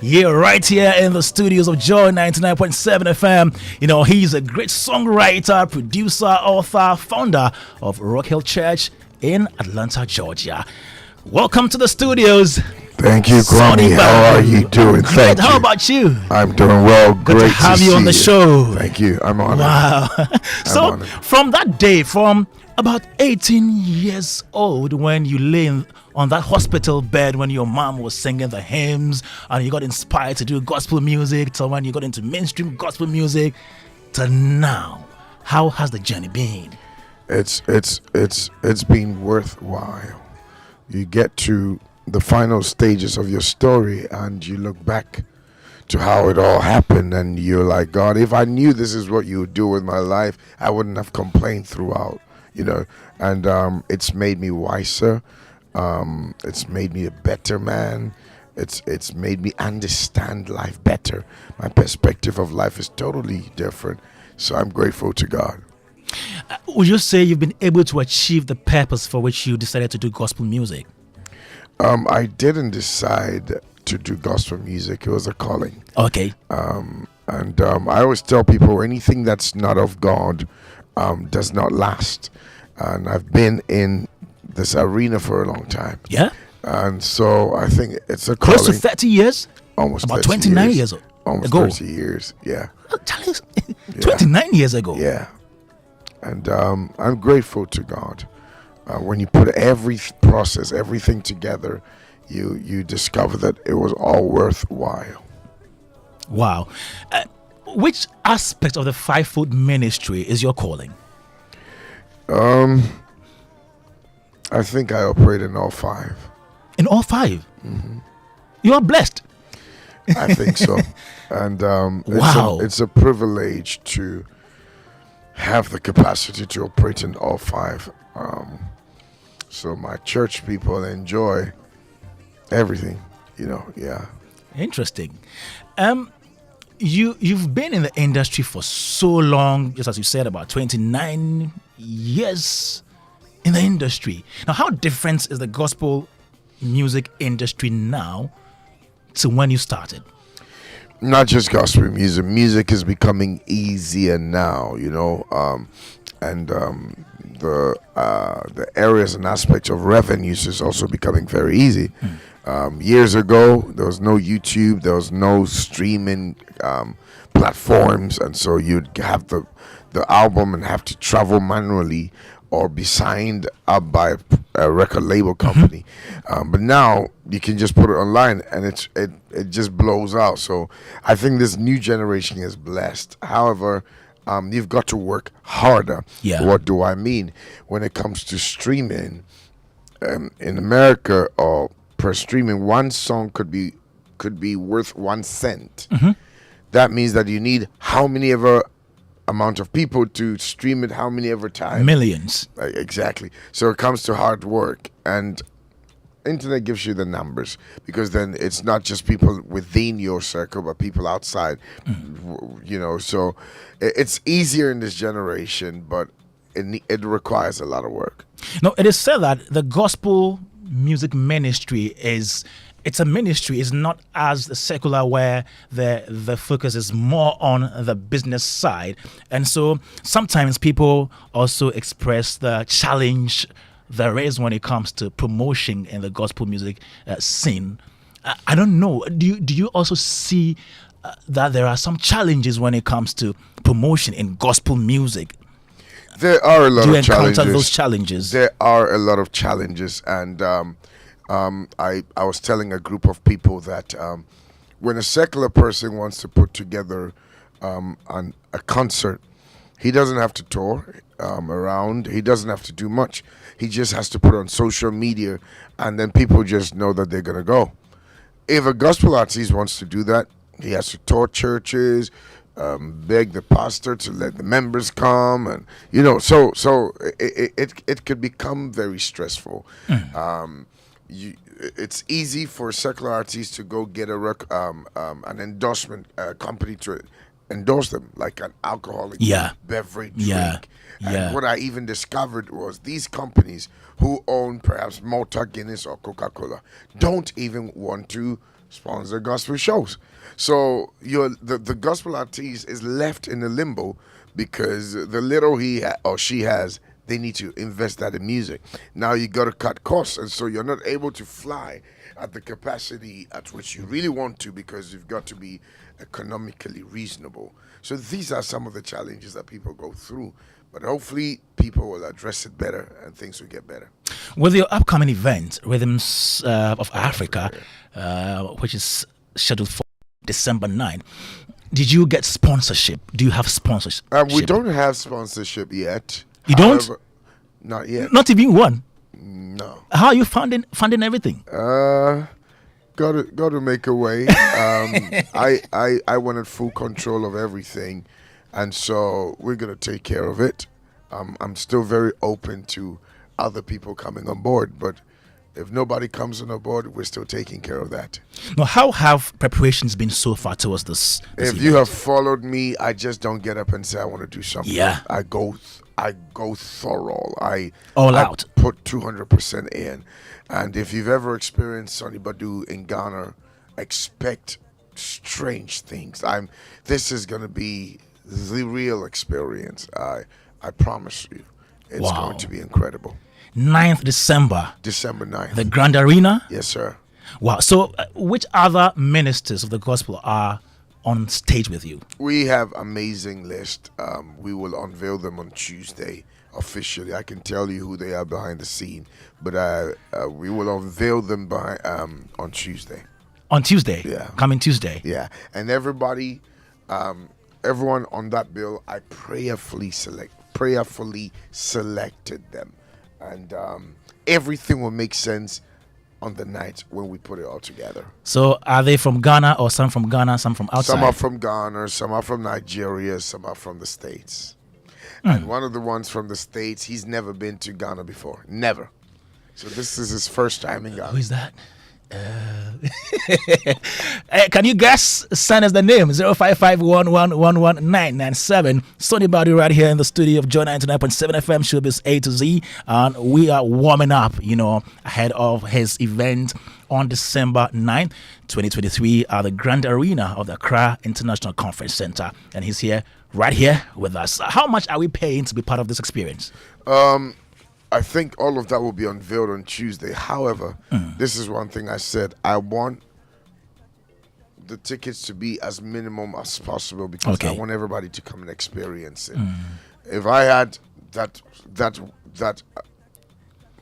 Yeah, right here in the studios of Joy 99.7 FM. He's a great songwriter, producer, author, founder of Rock Hill Church in Atlanta, Georgia. Welcome to the studios. Thank you, Kwame. How are you doing? Great. How about you? I'm doing well. Good to have you on the show. Thank you. I'm honored. Wow. So, from that day, from about 18 years old, when you lay on that hospital bed when your mom was singing the hymns and you got inspired to do gospel music, to when you got into mainstream gospel music, to now, how has the journey been? It's been worthwhile. You get to the final stages of your story and you look back to how it all happened and you're like, God, if I knew this is what you would do with my life, I wouldn't have complained throughout, and it's made me wiser. It's made me a better man. It's made me understand life better. My perspective of life is totally different, so I'm grateful to God. Would you say you've been able to achieve the purpose for which you decided to do gospel music? I didn't decide to do gospel music. It was a calling. Okay. And I always tell people anything that's not of God does not last. And I've been in this arena for a long time. Yeah. And so I think it's a calling. Close to 30 years? Almost about 30 29 years almost ago. 30 years, yeah. 29 years ago. Yeah. And I'm grateful to God. When you put every process, everything together, you discover that it was all worthwhile. Wow. Which aspect of the fivefold ministry is your calling? I think I operate in all five. In all five? Mm-hmm. You are blessed. I think so. And wow. It's a privilege to have the capacity to operate in all five. So my church people enjoy everything, yeah. Interesting. You've been in the industry for so long, just as you said, about 29 years in the industry. Now, how different is the gospel music industry now to when you started? Not just gospel music. Music is becoming easier now, and the areas and aspects of revenues is also becoming very easy. Years ago, there was no YouTube, there was no streaming platforms, and so you'd have the album and have to travel manually or be signed up by a record label company. But now you can just put it online and it just blows out. So I think this new generation is blessed. However, you've got to work harder. Yeah. What do I mean? When it comes to streaming, in America, or per streaming, one song could be worth 1 cent. Mm-hmm. That means that you need how many ever amount of people to stream it, how many ever time? Millions. Exactly. So it comes to hard work, and internet gives you the numbers, because then it's not just people within your circle but people outside. So it's easier in this generation, but it requires a lot of work. No, it is said that the gospel music ministry it's a ministry. It's not as the secular, where the focus is more on the business side. And so sometimes people also express the challenge there is when it comes to promotion in the gospel music scene. I don't know. Do you also see that there are some challenges when it comes to promotion in gospel music? There are a lot Do you of challenges. encounter those challenges? There are a lot of challenges, and I was telling a group of people that when a secular person wants to put together a concert, he doesn't have to tour around. He doesn't have to do much. He just has to put it on social media, and then people just know that they're going to go. If a gospel artist wants to do that, he has to tour churches, beg the pastor to let the members come, and so it could become very stressful. It's easy for secular artists to go get an endorsement company to endorse them, like an alcoholic beverage drink. And what I even discovered was these companies who own perhaps Malta, Guinness, or Coca-Cola don't even want to sponsor gospel shows. So the gospel artist is left in a limbo because the little or she has, they need to invest that in music. Now you got to cut costs, and so you're not able to fly at the capacity at which you really want to because you've got to be economically reasonable. So these are some of the challenges that people go through. But hopefully people will address it better and things will get better. With your upcoming event, Rhythms of Africa, which is scheduled for December 9, did you get sponsorship? Do you have sponsorship? We don't have sponsorship yet. You don't? However, not yet. Not even one? No. How are you funding everything? Got to make a way. I wanted full control of everything, and so we're gonna take care of it. I'm still very open to other people coming on board, but if nobody comes on board, we're still taking care of that. Now, how have preparations been so far towards this If event? you have followed me, I just don't get up and say I want to do something. Yeah. I go thorough. All I out. Put 200% in. And if you've ever experienced Sonny Badu in Ghana, expect strange things. This is going to be the real experience. I promise you, it's Wow. going to be incredible. 9th December, December 9th. the Grand Arena. Yes, sir. Wow. So, which other ministers of the gospel are on stage with you? We have amazing list. We will unveil them on Tuesday officially. I can tell you who they are behind the scene, but we will unveil them on Tuesday. On Tuesday? Yeah. Coming Tuesday? Yeah, and everybody, everyone on that bill, I prayerfully selected them, and everything will make sense on the night when we put it all together. So, are they from Ghana, or some from Ghana, some from outside? Some are from Ghana, some are from Nigeria, some are from the States. And one of the ones from the States, he's never been to Ghana before. Never. So this is his first time in Ghana. Who is that? Can you guess? Send us the name 0551111997. Sonny Badu right here in the studio of Joy 99.7 FM Showbiz A to Z, and we are warming up, ahead of his event on December 9th, 2023 at the Grand Arena of the Accra International Conference Center, and he's right here with us. How much are we paying to be part of this experience? I think all of that will be unveiled on Tuesday. However, this is one thing I said. I want the tickets to be as minimum as possible because I want everybody to come and experience it. If I had that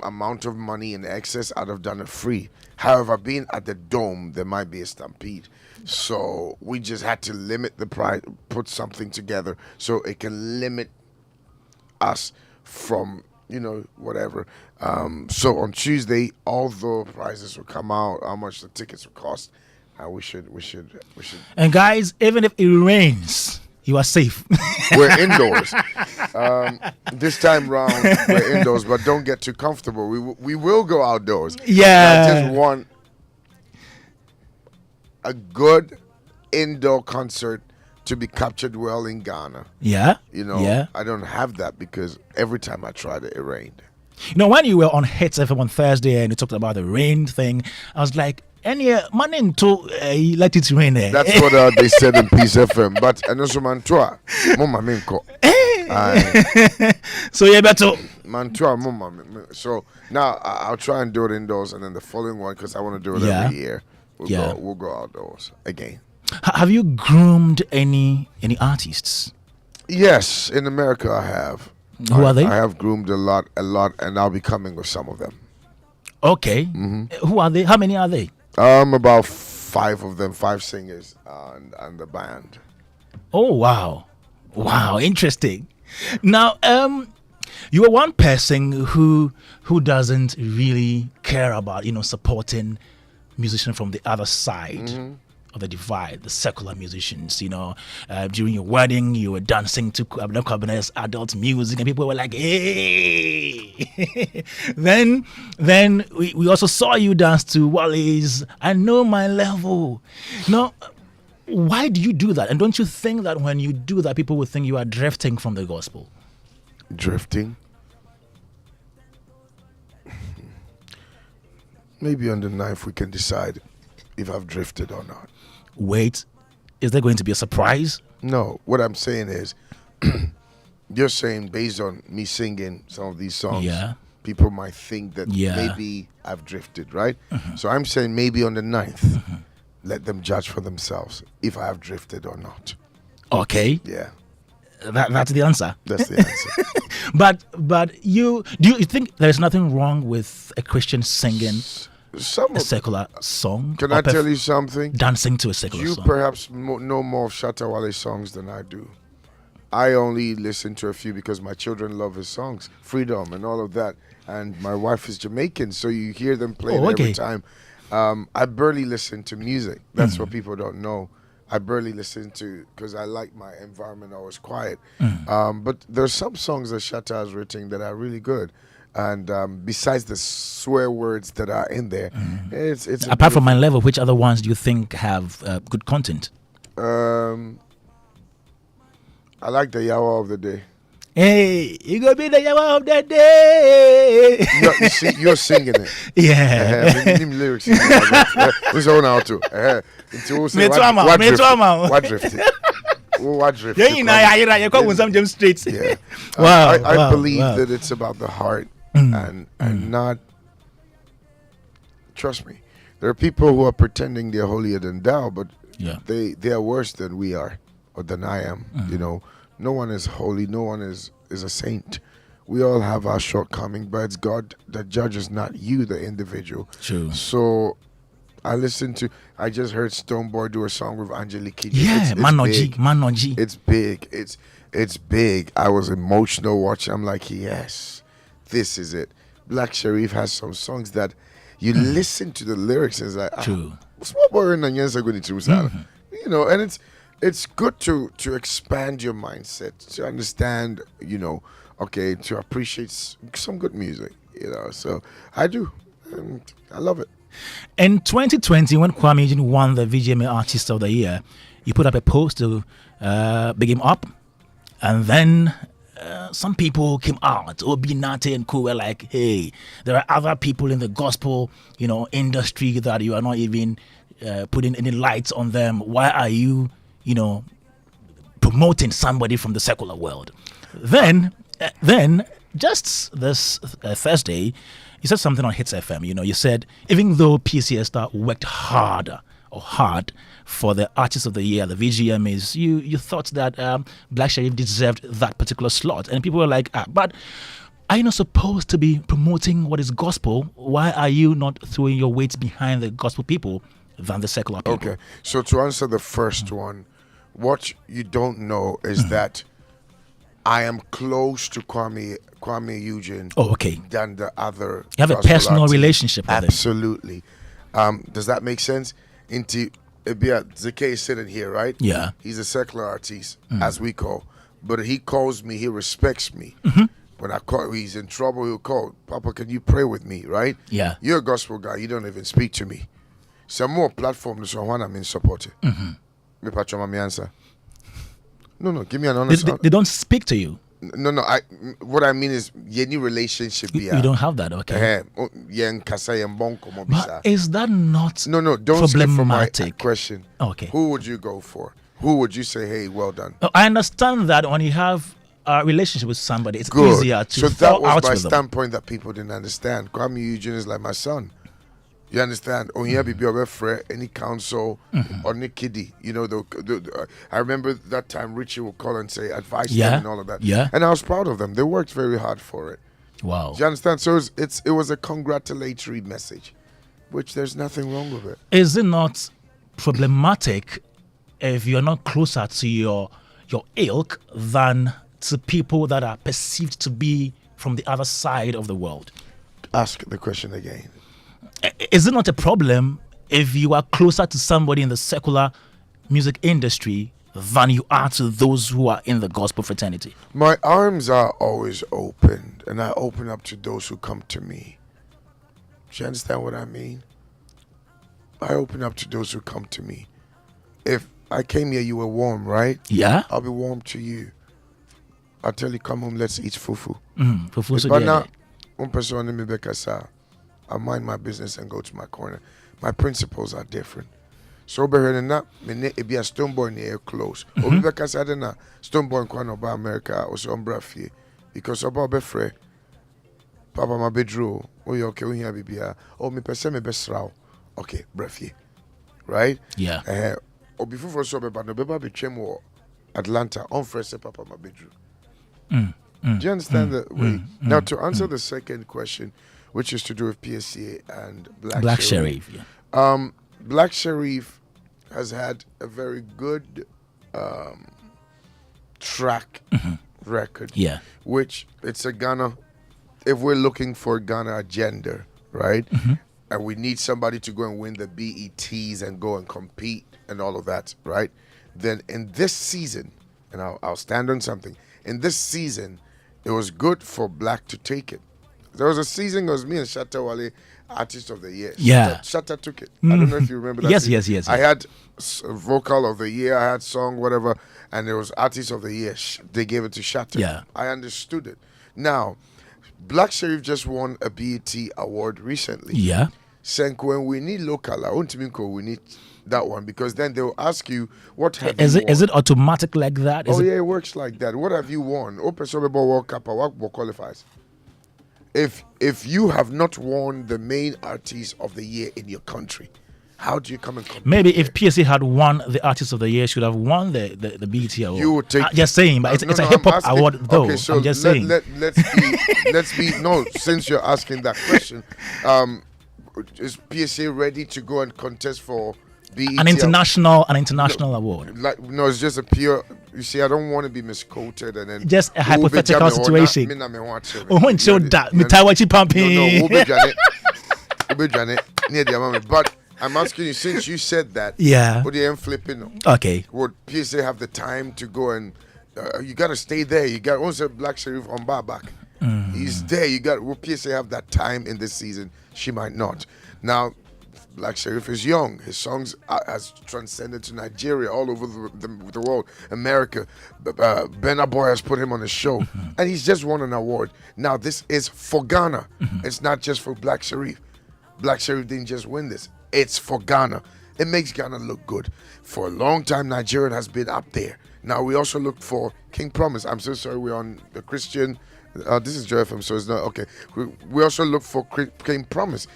amount of money in excess, I'd have done it free. However, being at the Dome, there might be a stampede. So we just had to limit the price, put something together so it can limit us from whatever. So on Tuesday, all the prices will come out, how much the tickets will cost, and we should. And guys, even if it rains, you are safe. We're indoors. This time round, we're indoors, but don't get too comfortable. We will go outdoors. Yeah. I just want a good indoor concert to be captured well in Ghana. Yeah. Yeah. I don't have that because every time I tried it rained. When you were on Hits FM on Thursday and you talked about the rain thing, I was like, money to let it rain there. That's what they said in Peace FM. But also Mantua, Mama Minko. So you better. Mantua, Mama. So now I'll try and do it indoors, and then the following one, because I want to do it every year. We'll go outdoors again. Have you groomed any artists? Yes, in America I have. Who are they? I have groomed a lot, and I'll be coming with some of them. Okay. Who are they? How many are they? About 5 of them, 5 singers and the band. Oh wow, interesting. Now, you are one person who doesn't really care about supporting musicians from the other side of the divide, the secular musicians. During your wedding, you were dancing to Kwame's adult music, and people were like, "Hey!" then we also saw you dance to Wally's "I Know My Level." Why do you do that? And don't you think that when you do that, people will think you are drifting from the gospel? Drifting? Maybe on the 9th we can decide. if I've drifted or not. Wait, is there going to be a surprise? No, what I'm saying is, you're saying based on me singing some of these songs, Yeah. people might think that Yeah. maybe I've drifted, right? So I'm saying maybe on the 9th, let them judge for themselves if I have drifted or not. Okay, Yeah, that's the answer. that's the answer. But you think there's nothing wrong with a Christian singing Some a of, secular song? can or I tell you something? dancing to a secular You song? perhaps know more of Shatta Wale's songs than I do. I only listen to a few because my children love his songs, Freedom and all of that. And my wife is Jamaican, so you hear them play it every time. I barely listen to music. That's what people don't know. I barely listen to, because I like my environment always quiet. But there's some songs that Shatta has written that are really good. And besides the swear words that are in there, it's a Apart from My Level, which other ones do you think have good content? I like the Yawa of the day. Hey, you gonna be the yawa of the day. You're singing it. Yeah. Lyrics. This one out too. Me too, ama. What drifted? What drifted? Yeah, you know, I call with some James Streets. Yeah. Wow. I believe that it's about the heart and not. Trust me, there are people who are pretending they're holier than thou, but Yeah. they are worse than we are or than I am. You know, no one is holy. No one is a saint. We all have our shortcomings, but it's God that judges, not you, the individual. True. So I just heard Stoneboy do a song with Angelique Kidjo. Yeah, Manoji. It's big. It's big. I was emotional watching. I'm like, yes, this is it. Black Sharif has some songs that you listen to the lyrics and it's like, True. small boy in Nyansa going to you know, and it's good to expand your mindset, to understand, you know, okay, to appreciate some good music, you know. So I do, and I love it. In 2020, when Kwame Eugene won the VGMA Artist of the Year, you put up a post to big him up, and then some people came out, Obi Nate and Co were like, hey, there are other people in the gospel, you know, industry that you are not even putting any lights on them. Why are you, you know, promoting somebody from the secular world? Then just this Thursday, you said something on Hits FM. You know, you said even though PCS Star worked hard for the Artist of the Year, the VGMAs, you thought that Black Sharif deserved that particular slot, and people were like, but are you not supposed to be promoting what is gospel? Why are you not throwing your weight behind the gospel people than the secular people? Okay, so to answer the first one, what you don't know is that I am close to Kwame Eugene. Oh, okay. Than the other. You have a gospel personal artists. relationship with him. Absolutely. Does that make sense? Zeke is sitting here, right? Yeah. He's a secular artist, as we call. But he calls me, he respects me. When I call, he's in trouble, he'll call, Papa, can you pray with me, right? Yeah. You're a gospel guy, you don't even speak to me. Some more platforms, so when I'm in support. Me patron, my answer. No, give me an honest They don't speak to you. No, what I mean is, any relationship. You don't have that, okay. But is that not No, don't skip for my problematic? question. Okay. Who would you go for? Who would you say, hey, well done? I understand that when you have a relationship with somebody, it's Good. easier to So fall that out was my with them. standpoint that people didn't understand. Kwame Eugene is like my son. You understand? On here, be any counsel or any kiddie. You know, I remember that time Richie would call and say, advise them and all of that. Yeah. And I was proud of them. They worked very hard for it. Wow. Do you understand? So it was a congratulatory message, which there's nothing wrong with it. Is it not problematic if you're not closer to your ilk than to people that are perceived to be from the other side of the world? Ask the question again. Is it not a problem if you are closer to somebody in the secular music industry than you are to those who are in the gospel fraternity? My arms are always open, and I open up to those who come to me. Do you understand what I mean? I open up to those who come to me. If I came here, you were warm, right? Yeah. I'll be warm to you. I'll tell you, come home, let's eat fufu. Fufu so But there. now, one person in me, I mind my business and go to my corner. My principles are different. So be na me e be a stone boy near close. Obi be kasa de na stone boy kwa no ba America o so ombra fie because oba be frɛ papa ma bedro o ye okay o hia bibia o me pese me be sraw. Okay, brafie. Right? Yeah. Obi fufu so be ba no be ba be twem wo Atlanta on first papa ma bedro. Do you understand the way? Now to answer the second question, which is to do with PSA and Black Sherif. Yeah. Black Sherif has had a very good track record. Yeah. Which it's a Ghana. If we're looking for Ghana agenda, right? And we need somebody to go and win the BETs and go and compete and all of that, right? Then in this season, and I'll stand on something. In this season, it was good for Black to take it. There was a season, it was me and Shatta Wale, Artist of the Year. Yeah. Shatta took it. I don't know if you remember that. Yes. I had Vocal of the Year, I had Song, whatever, and it was Artist of the Year. They gave it to Shatta. Yeah. I understood it. Now, Black Sherif just won a BET award recently. Yeah. Senko, when we need local, we need that one because then they'll ask you what have Is you it automatic like that? Is it works like that. What have you won? Open Sobebo World Cup or what qualifies? If you have not won the main artist of the year in your country, how do you come and compete? Maybe if PSA had won the Artist of the Year, should have won the BET award. You would take. Just saying, but it's a hip hop award, though. Okay, so I'm just saying. Let's be. No, since you're asking that question, is PSA ready to go and contest for BET an international award? Like no, it's just a pure. You see, I don't want to be misquoted and then just a hypothetical situation. Oh, when showed that, Mitawachi pumping. But I'm asking you, since you said that, yeah, would you flipping? Okay. Would PSA have the time to go and you got to stay there? You got once a Black Sherif on bar back. He's there. You got. Will PSA have that time in this season? She might not. Now, Black Sherif is young. His songs has transcended to Nigeria, all over the world, America. Burna Boy has put him on a show, and he's just won an award. Now, this is for Ghana. It's not just for Black Sherif. Black Sherif didn't just win this. It's for Ghana. It makes Ghana look good. For a long time, Nigeria has been up there. Now, we also look for King Promise. I'm so sorry, we're on the Christian. This is Joy FM, so it's not okay. We also look for King Promise.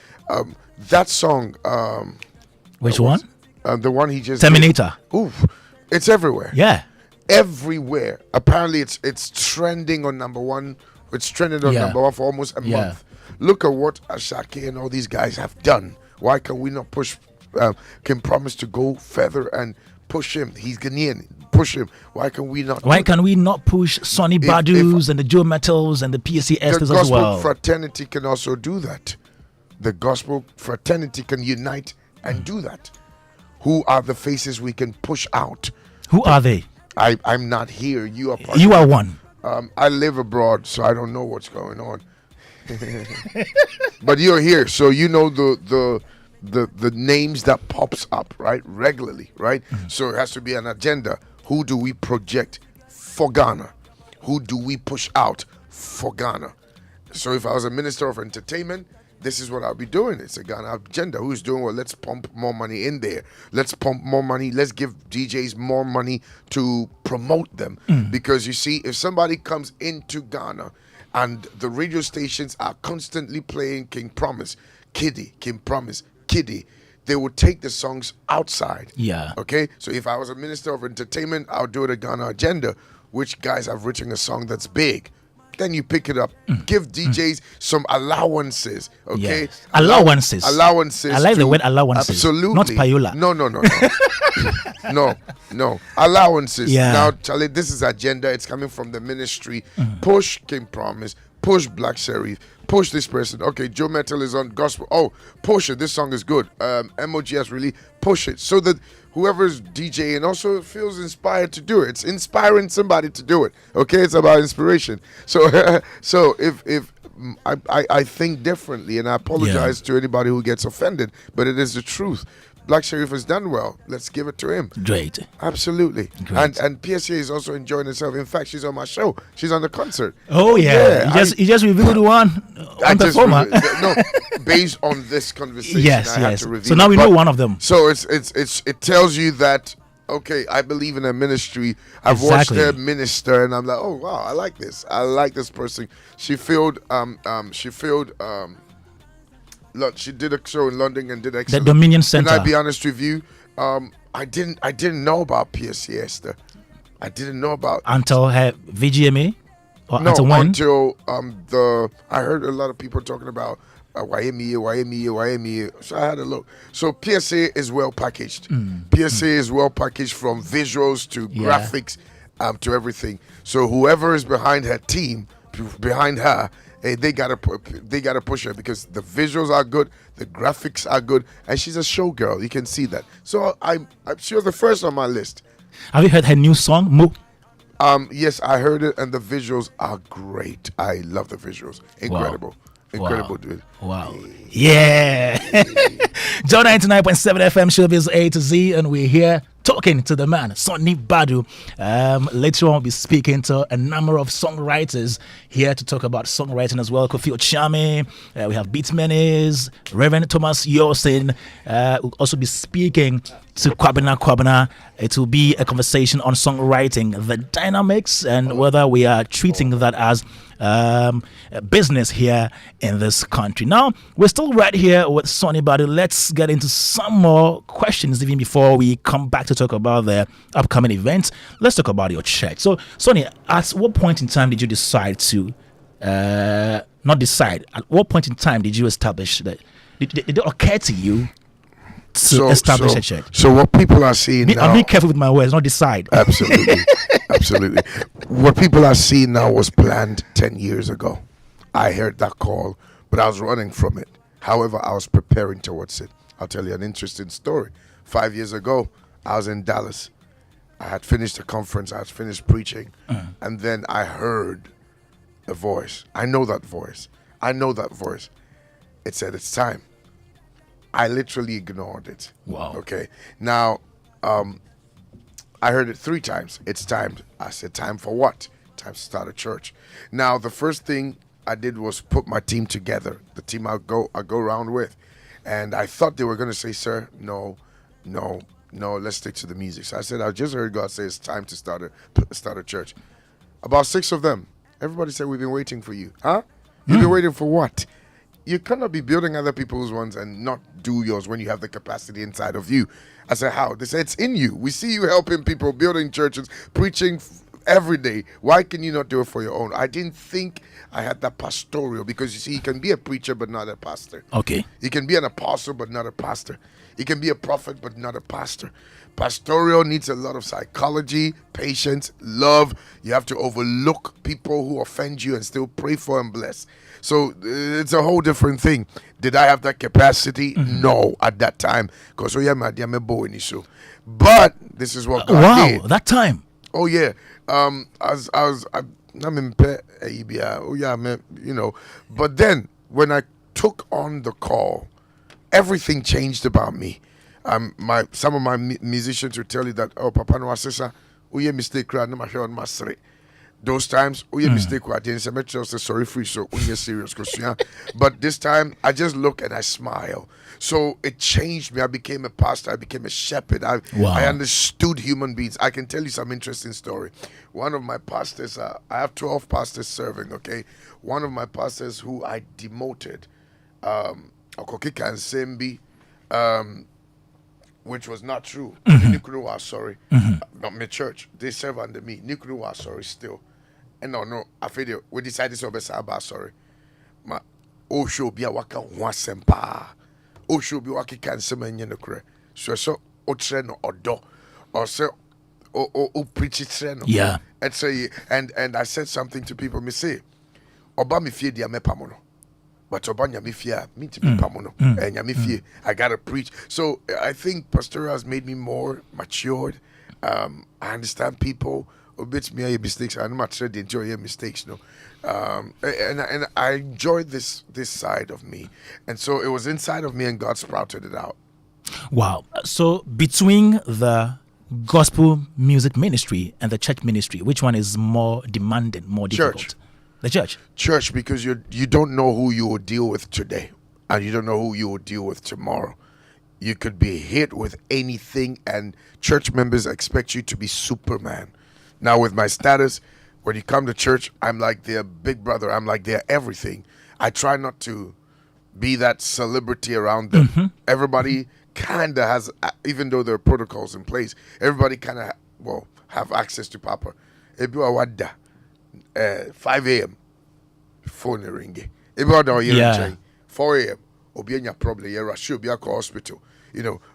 That song. Which one? The one he just Terminator. Oof, it's everywhere. Yeah, everywhere. Apparently, it's trending on number one. It's trending on number one for almost a month. Look at what Ashake and all these guys have done. Why can we not push King Promise to go further and push him? He's Ghanaian. Push him. Why can we not? Why can we not push Sonny Badus and the Joe Metals and the PSC Esters as well? The gospel fraternity can also do that. The gospel fraternity can unite and do that. Who are the faces we can push out? Who are they? I'm not here. You are. You are one. I live abroad, so I don't know what's going on. But you're here, so you know the names that pops up right regularly, right? So it has to be an agenda. Who do we project for Ghana? Who do we push out for Ghana? So if I was a minister of entertainment, this is what I'll be doing. It's a Ghana agenda. Who's doing what? Let's pump more money in there. Let's pump more money. Let's give DJs more money to promote them. Because you see, if somebody comes into Ghana and the radio stations are constantly playing King Promise, Kiddie, King Promise, Kiddie, they would take the songs outside. Yeah. Okay? So if I was a minister of entertainment, I'll do it a Ghana agenda. Which guys have written a song that's big? Then you pick it up. Give DJs some allowances. Okay? Yes. Allowances. Allowances. I like the word allowances. Absolutely. Not payola. No. No. Allowances. Yeah. Now, Charlie, this is agenda. It's coming from the ministry. Push King Promise. Push Black Sherif. Push this person. Okay, Joe Metal is on gospel. Oh, push it. This song is good. MOG has really push it so that whoever's DJing also feels inspired to do it. It's inspiring somebody to do it. Okay, it's about inspiration. So, so if I think differently, and I apologize to anybody who gets offended, but it is the truth. Black Sherif has done well. Let's give it to him. Great. Absolutely. Great. And PSA is also enjoying herself. In fact, she's on my show. She's on the concert. Oh yeah. You just revealed one performer. No, based on this conversation, Yes, I had yes. to reveal So now it. we know one of them. So it tells you that, okay, I believe in a ministry. I've watched Exactly. her minister, and I'm like, oh wow, I like this. I like this person. She did a show in London and did The excellent. Dominion Can Center. I be honest with you? I didn't know about PSC Esther. I didn't know about Until her VGMA? Or no until when? until I heard a lot of people talking about YMEA. So I had a look. So PSA is well packaged. PSA is well packaged from visuals to graphics, to everything. So whoever is behind her team, behind her, they gotta push her because the visuals are good, the graphics are good, and she's a show girl. You can see that. So she was the first on my list. Have you heard her new song, Mo? Yes, I heard it, and the visuals are great. I love the visuals. Incredible. Incredible, dude. Wow. Yeah. John 99.7 FM Showbiz A to Z, and we're here talking to the man, Sonny Badu. Later on, we'll be speaking to a number of songwriters here to talk about songwriting as well. Kofi Ochame, we have Beatmanis, Reverend Thomas Yosin. We'll also be speaking to Kwabena. It will be a conversation on songwriting, the dynamics, and whether we are treating that as business here in this country. Now, we're still right here with Sonny Badu. Let's get into some more questions even before we come back to talk about the upcoming events. Let's talk about your church. So, Sonny, at what point in time did you decide to, not decide, at what point in time did you establish that? Did it occur to you to establish a church? So what people are seeing now... I'm being careful with my words, not decide. Absolutely. Absolutely. What people are seeing now was planned 10 years ago. I heard that call, but I was running from it. However, I was preparing towards it. I'll tell you an interesting story. 5 years ago, I was in Dallas. I had finished the conference. I had finished preaching. And then I heard a voice. I know that voice. It said, it's time. I literally ignored it. Wow. Okay. Now, I heard it 3 times. It's time. I said, time for what? Time to start a church. Now, the first thing I did was put my team together. The team I go around with. And I thought they were going to say, sir, no, let's stick to the music. So I said, I just heard God say it's time to start a church. About 6 of them. Everybody said, we've been waiting for you. Huh? You've been waiting for what? You cannot be building other people's ones and not do yours when you have the capacity inside of you. I said, how? They said, it's in you. We see you helping people, building churches, preaching every day. Why can you not do it for your own? I didn't think I had that pastoral, because you see, you can be a preacher but not a pastor. Okay. You can be an apostle but not a pastor. You can be a prophet but not a pastor. Pastoral needs a lot of psychology, patience, love. You have to overlook people who offend you and still pray for and bless. So it's a whole different thing. Did I have that capacity? No, at that time. Because but this is what God did. Wow, that time. Oh yeah. I'm in But then when I took on the call, everything changed about me. Some of my musicians will tell you that, oh, Papa no asesa, uye mistake no ma hwe on masre. Those times, uye mistake I didn't say sorry free, so uye serious question. But this time I just look and I smile. So it changed me. I became a pastor. I became a shepherd. I understood human beings. I can tell you some interesting story. One of my pastors, I have 12 pastors serving, okay? One of my pastors who I demoted, Okokika and Sembi, which was not true. Nikuru sorry. Not my church. They serve under me. Nikuru sorry still. And no, I feel we decided to be sorry. Ma show be a waka wasempa. Should be walking cancer man yenokre. So otreno odo or so o preach it. Yeah. And say and I said something to people. Me say, Oba mi fie dia me pamono. But Oba nyami fie me to be pamono. And nyami fie I gotta preach. So I think pastoral has made me more matured. I understand people. Obits me mistakes. I'm not sure they enjoy your mistakes, no. And I enjoyed this side of me, and so it was inside of me, and God sprouted it out. Wow. So between the gospel music ministry and the church ministry, which one is more demanding, more difficult? Church. The church. Church, because you don't know who you will deal with today, and you don't know who you will deal with tomorrow. You could be hit with anything, and church members expect you to be Superman. Now, with my status, when you come to church, I'm like their big brother. I'm like their everything. I try not to be that celebrity around them. Everybody kind of has, even though there are protocols in place, everybody kind of, have access to Papa. Ebi wa wada, 5 a.m., phone ringing. Ebi wa da Yeah. 4 a.m., obi enya problem, you rush, obi akọ hospital.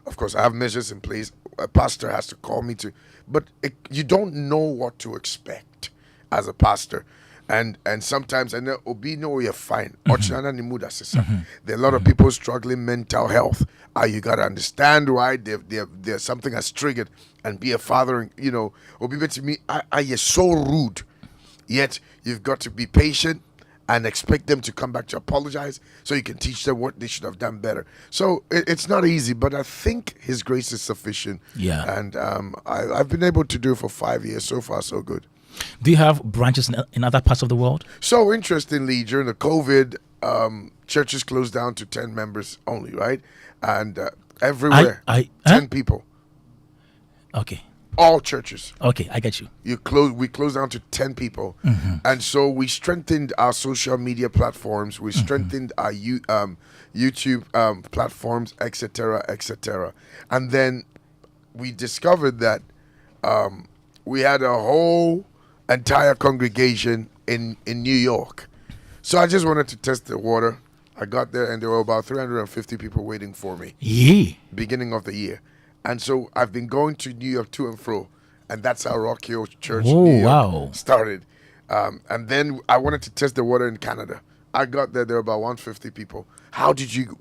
Of course, I have measures in place. A pastor has to call me but you don't know what to expect as a pastor. And sometimes, I know obi know you're fine. Ochinana ni muda sisa. There are a lot of people struggling mental health. You gotta understand why there's something has triggered, and be a father. And obi bet to me, you're so rude. Yet you've got to be patient and expect them to come back to apologize, so you can teach them what they should have done better. So it's not easy, but I think His grace is sufficient. Yeah. And I've been able to do it for 5 years. So far, so good. Do you have branches in other parts of the world? So interestingly, during the COVID, churches closed down to 10 members only, right? And everywhere, 10 people, Okay. all churches. Okay, I get you. We closed down to 10 people. And so we strengthened our social media platforms. We strengthened our YouTube platforms, etc., etc. And then we discovered that we had a whole entire congregation in New York. So I just wanted to test the water. I got there and there were about 350 people waiting for me, Yeah. beginning of the year. And so I've been going to New York to and fro, and that's how Rock Hill Church Oh, New York wow. started. And then I wanted to test the water in Canada. I got there were about 150 people. How did you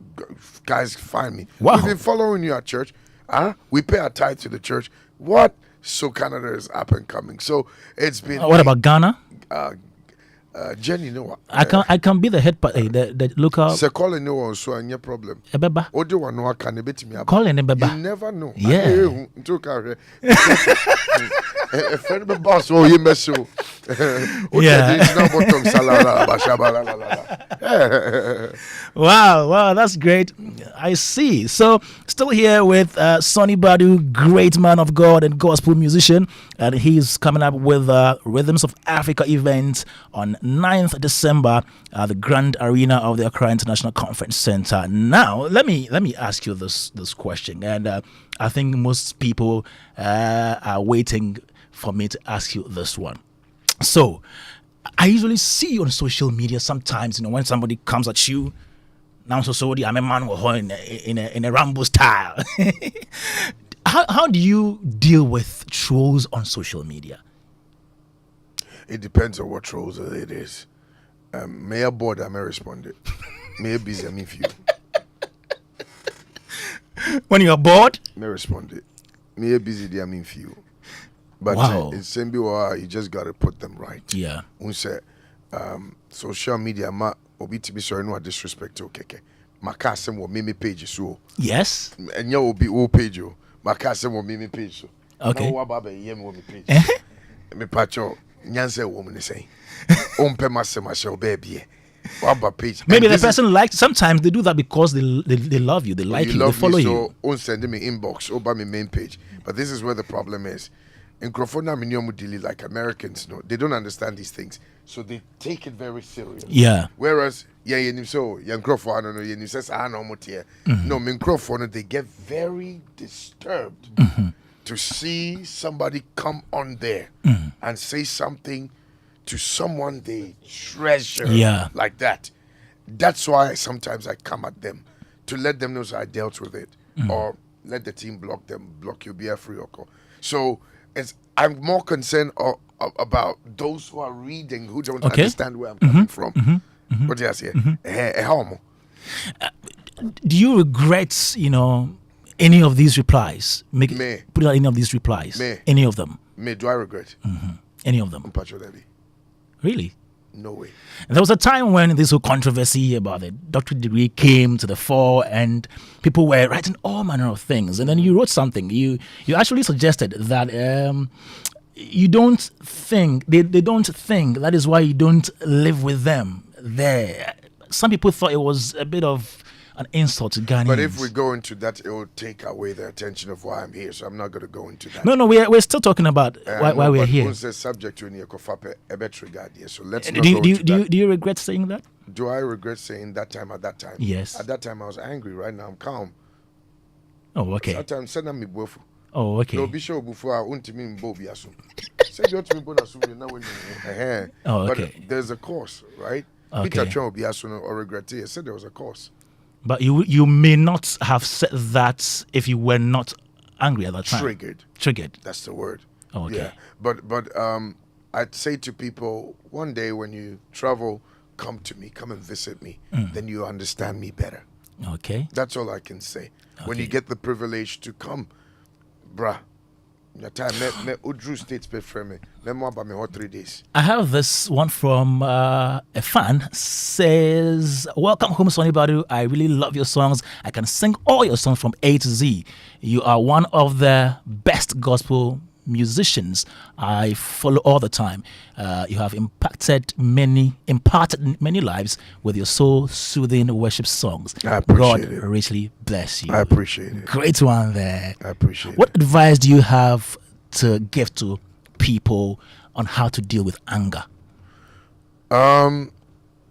guys find me? Wow. We've been following you at church. We pay our tithe to the church. What? So Canada is up and coming. So it's been. What about Ghana? Jenny, no what? I can be the head, the local. Se call no one so any problem. Ebeba. Odo one no can bit me up. Call in You Ebeba. never know. Yeah. A friend of boss, oh, you mess so. Yeah. Wow, that's great. I see. So, still here with Sonny Badu, great man of God and gospel musician, and he's coming up with Rhythms of Africa event on 9th December at the Grand Arena of the Accra International Conference Center. Now, let me ask you this question, and I think most people are waiting for me to ask you this one. So, I usually see on social media sometimes, when somebody comes at you, now I'm a man in a Rambo style. How do you deal with trolls on social media? It depends on what trolls it is. May I bored, I may respond it. May I busy, I mean few. When you're bored? May respond it. May I busy, I mean few. But Wow. it's same you just got to put them right. Yeah. Unse social media ma obi to be sorry no disrespect okay. Makasem wo meme page so. Yes. Enya obi wo page o. Makasem wo meme page so. Okay. Na wa baba yem wo me page. Me pacho nyanse wo me say. Ompe masem ashe baby. Waba page. Maybe the person likes. Sometimes they do that because they love you, they like you, they follow you. So send me inbox over my main page. But this is where the problem is. In Crofona Minyomu like Americans, they don't understand these things. So they take it very seriously. Yeah. Whereas, so young Crawford, I don't know, you says, no, Min Crawford, they get very disturbed to see somebody come on there and say something to someone they treasure like that. That's why sometimes I come at them to let them know so I dealt with it, or let the team block you, be a free or call. So I'm more concerned about those who are reading who don't understand where I'm coming from. What do you say? Do you regret, any of these replies? Put out any of these replies? Me. Any of them? Do I regret? Any of them? Pacho Debbie. Really? No way. There was a time when this whole controversy about the doctorate degree came to the fore, and people were writing all manner of things. And then you wrote something. You actually suggested that you don't think they don't think that is why you don't live with them there. Some people thought it was a bit of an insult to Ghanaians. But if we go into that, it will take away the attention of why I'm here. So I'm not going to go into that. No, we're still talking about why we're here. It's subject to a better regard. So let's not do go into that. Do you regret saying that? Do I regret saying that time at that time? Yes. At that time, I was angry. Right now, I'm calm. Oh, okay. That time, send me both. Oh, okay. No, be sure before I want to mean Bobby Asu. Say you to me bonus now when Oh, but okay. there's a course, right? Okay. Peter Chon will be Asu or regret it. I said there was a course. But you may not have said that if you were not angry at that time. Triggered. That's the word. Oh, okay. Yeah. But I'd say to people, one day when you travel, come to me, come and visit me. Then you understand me better. Okay. That's all I can say. When you get the privilege to come, bruh, your time, Udru States pay for me. Let me about me 3 days. I have this one from a fan. Says, "Welcome home, Sonny Badu. I really love your songs. I can sing all your songs from A to Z. You are one of the best gospel musicians I follow all the time. You have imparted many lives with your soul-soothing worship songs. I appreciate God it. richly bless you." I appreciate it. Great one there. I appreciate What it. advice do you have to give to people on how to deal with anger?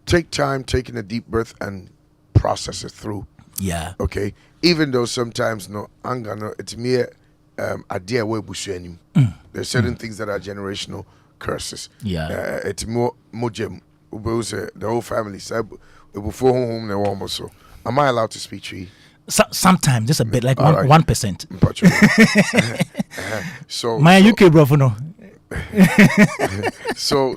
Take time, taking a deep breath and process it through. Yeah. Okay? Even though sometimes no anger, no, it's mere idea where bushenim. There's certain things that are generational curses. Yeah. It's more mojem. The whole family said before home they were so. Am I allowed to speak to you? Sometimes just a bit, like All right. 1%. So My UK bro, no. so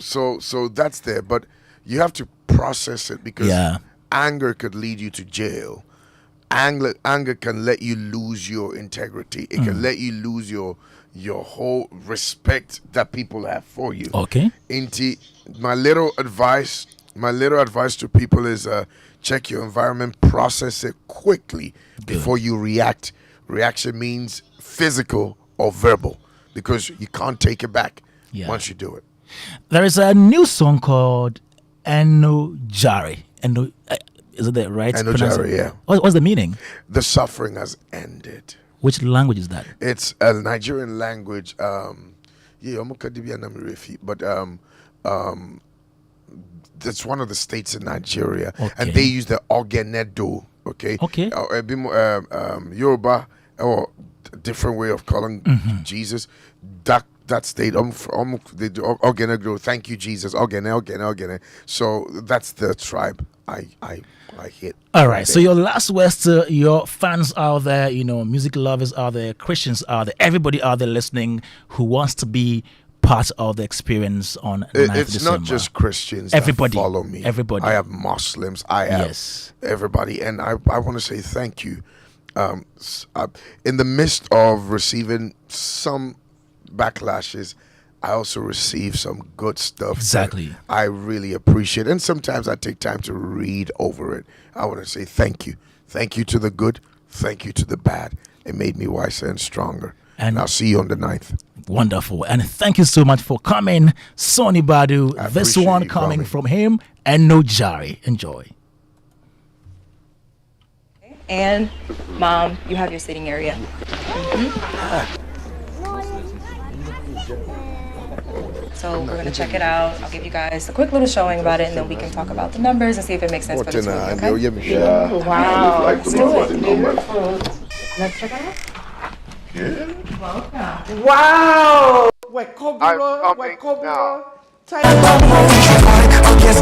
that's there, but you have to process it because Yeah. anger could lead you to jail. Anger can let you lose your integrity. It can let you lose your whole respect that people have for you. Okay. My little advice to people is check your environment, process it quickly before you react. Reaction means physical or verbal because you can't take it back once you do it. There is a new song called Eno Jari. Is it the right Eno pronunciation? Jari, yeah. What's the meaning? The suffering has ended. Which language is that? It's a Nigerian language. But that's one of the states in Nigeria, and they use the Ogenedo. Okay. A bit more Yoruba or a different way of calling Jesus. That state, they do Ogenedo. Thank you, Jesus. Ogene. So that's the tribe I hit. All right. So your last words to your fans out there, music lovers out there, Christians out there, everybody out there listening who wants to be part of the experience on 9th It's December. not just Christians Everybody that follow me. Everybody. I have Muslims. I have everybody. And I want to say thank you. In the midst of receiving some backlashes, I also receive some good stuff. Exactly. I really appreciate. And sometimes I take time to read over it. I want to say thank you. Thank you to the good. Thank you to the bad. It made me wiser and stronger. And I'll see you on the 9th. Wonderful. And thank you so much for coming, Sonny Badu. This one coming from him, Eno Jari. Enjoy. And Mom, you have your sitting area. So we're gonna check it out. I'll give you guys a quick little showing about it, and then we can talk about the numbers and see if it makes sense for the two of you, okay? Wow, let's do it. Let's check it out. Welcome. Wow! I'm coming now. I guess